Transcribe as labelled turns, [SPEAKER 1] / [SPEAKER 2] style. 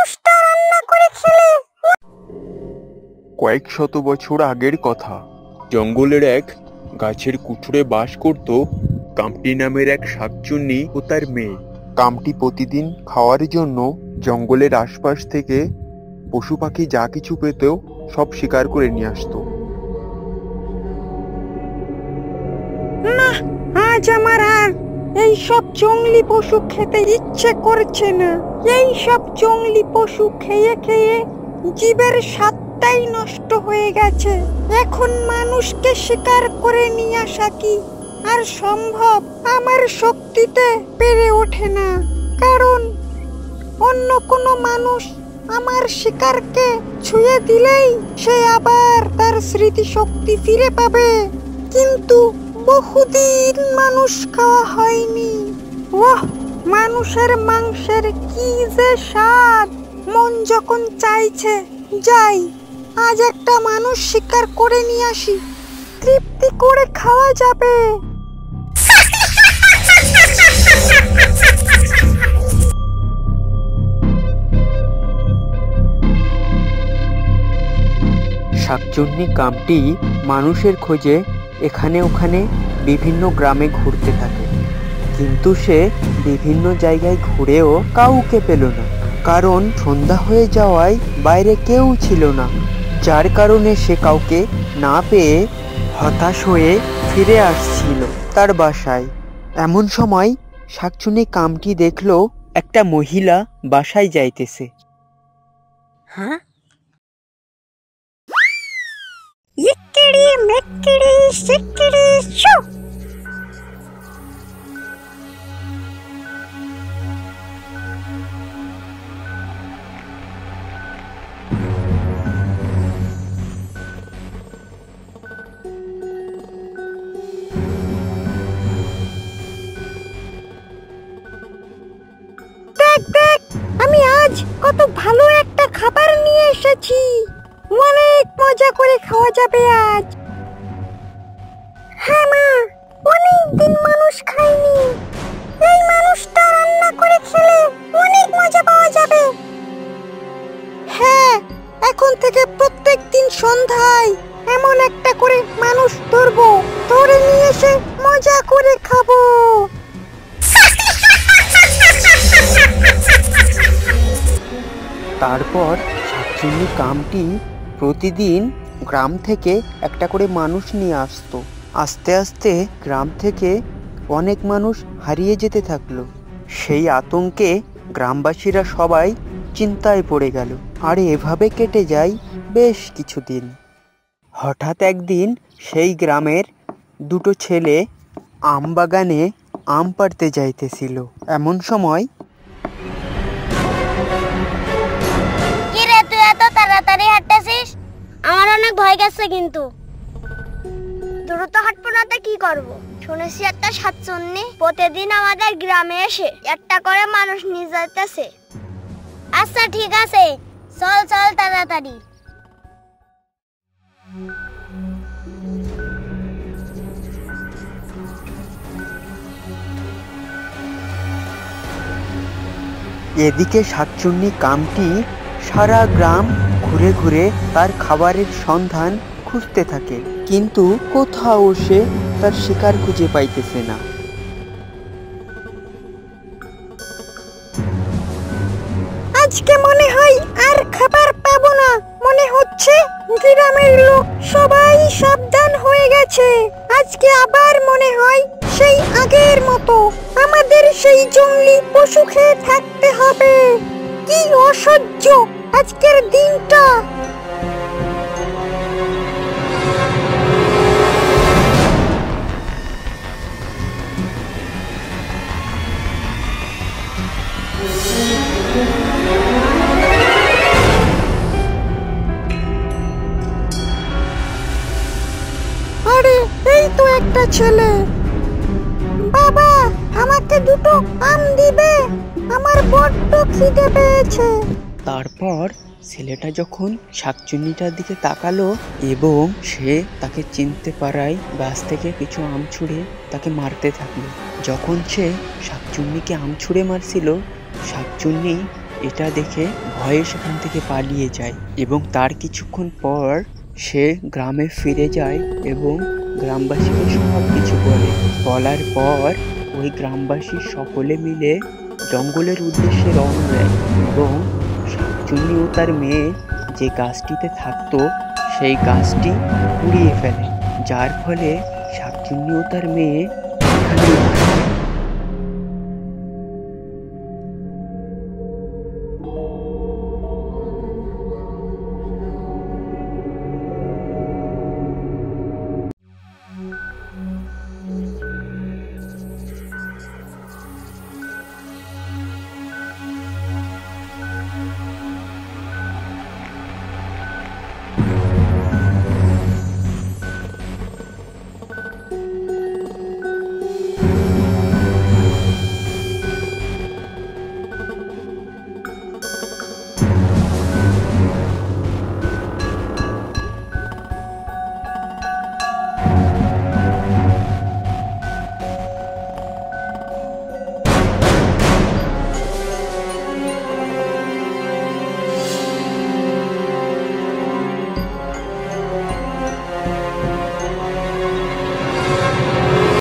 [SPEAKER 1] মানুষটা রান্না করে খেলে।
[SPEAKER 2] কয়েক শত বছর আগের কথা। জঙ্গলের এক গাছের কুঠুরে বাস করত কামটি নামের এক শাকচুন্নি ও তার মেয়ে। কামটি প্রতিদিন খাওয়ার জন্য জঙ্গলের আশপাশ থেকে পশু পাখি যা কিছু পেত সব শিকার করে নিয়ে আসতো।
[SPEAKER 1] না, আজ আমার আর এইসব জঙ্গলি পশু খেতে ইচ্ছে করছে না। এইসব জঙ্গলি পশু খেয়ে খেয়ে জীবের স্বাদটাই নষ্ট হয়ে গেছে। এখন মানুষকে শিকার করে নিয়ে আসা কি আর সম্ভব? আমার শক্তিতে পেরে ওঠে না, কারণ অন্য কোনো মানুষ আমার শিকারকে ছুঁয়ে দিলেই সে আবার তার স্মৃতিশক্তি ফিরে পাবে। কিন্তু বহুদিন মানুষ খাওয়া হয়নি। ওহ, মানুষের মাংসের কি যে স্বাদ! মন যখন চাইছে যাই, আজ একটা মানুষ শিকার করে নিয়ে আসি, তৃপ্তি করে খাওয়া যাবে।
[SPEAKER 3] শাকচুন্নি কামটি মানুষের খোঁজে এখানে ওখানে বিভিন্ন গ্রামে ঘুরতে থাকে, কিন্তু সে বিভিন্ন জায়গায় ঘুরেও কাউকে পেল না, কারণ সন্ধ্যা হয়ে যাওয়ায় বাইরে কেউ ছিল না, যার কারণে সে কাউকে না পেয়ে হতাশ হয়ে ফিরে আসছিল তার বাসায়। এমন সময় শাকচুন্নি কামটি দেখলো একটা মহিলা বাসায় যাইতেছে।
[SPEAKER 1] হ্যাঁ, ইকিড়ি মেকিড়ি শিকিড়ি শু। দেখ দেখ, আমি আজ কত ভালো একটা খাবার নিয়ে এসেছি। অনেক মজা করে খাওয়া যাবে আজ। হ্যাঁ মা, অনেকদিন মানুষ খায়নি। এই মানুষটা রান্না করে খেলে অনেক মজা পাওয়া যাবে। হ্যাঁ, এখন থেকে প্রত্যেক দিন সন্ধ্যায় এমন একটা করে মানুষ ধরবো, ধরে নিয়ে এসে মজা করে খাবো।
[SPEAKER 3] তারপর শাকচুন্নি কামটি প্রতিদিন গ্রাম থেকে একটা করে মানুষ নিয়ে আসতো। আস্তে আস্তে গ্রাম থেকে অনেক মানুষ হারিয়ে যেতে থাকলো। সেই আতঙ্কে গ্রামবাসীরা সবাই চিন্তায় পড়ে গেল। আর এভাবে কেটে যায় বেশ কিছুদিন। হঠাৎ একদিন সেই গ্রামের দুটো ছেলে আম বাগানে আম পাড়তে যাইতেছিল। এমন সময়,
[SPEAKER 4] তাড়াতাড়ি হাঁটতেছিস? আমার অনেক ভয় গেছে। কিন্তু দ্রুত হাঁটবো না তো কি করবো? শুনেছি একটা শাকচুন্নি প্রতিদিন আমাদের গ্রামে এসে একটা করে মানুষ নিয়ে যাইতেছে। আচ্ছা ঠিক আছে, চল চল তাড়াতাড়ি।
[SPEAKER 3] এদিকে শাকচুন্নি কামটি সারা গ্রাম ঘুরে ঘুরে তার খাবারের সন্ধান খুঁজতে থাকে, কিন্তু কোথাও সে তার শিকার খুঁজে পাইতেছে না।
[SPEAKER 1] আজকে মনে হয় আর খাবার পাবো না। মনে হচ্ছে গ্রামের লোক সবাই সাবধান হয়ে গেছে। আজকে আবার মনে হয় সেই আগের মতো আমাদের সেই জঙ্গলি পশু খেয়ে থাকতে হবে। কি অসহ্য আজকের দিনটা। আরে এই তো একটা ছেলে। বাবা, আমাকে দুটো আম দিবে? আমার বড্ড খিদে পেয়েছে।
[SPEAKER 3] তারপর ছেলেটা যখন শাকচুন্নিটার দিকে তাকালো এবং সে তাকে চিনতে পারায় গাছ থেকে কিছু আম ছুঁড়ে তাকে মারতে থাকলো। যখন সে শাকচুন্নিকে আম ছুঁড়ে মারছিল, শাকচুন্নি এটা দেখে ভয়ে সেখান থেকে পালিয়ে যায় এবং তার কিছুক্ষণ পর সে গ্রামে ফিরে যায় এবং গ্রামবাসীকে সব কিছু বলার পর ওই গ্রামবাসী সকলে মিলে জঙ্গলের উদ্দেশ্যে রওনা দেয় এবং শাকচুন্নি ও তার মেয়ে যে গাছটিতে থাকতো সেই গাছটি পুড়িয়ে ফেলে, যার ফলে শাকচুন্নি ও তার মেয়ে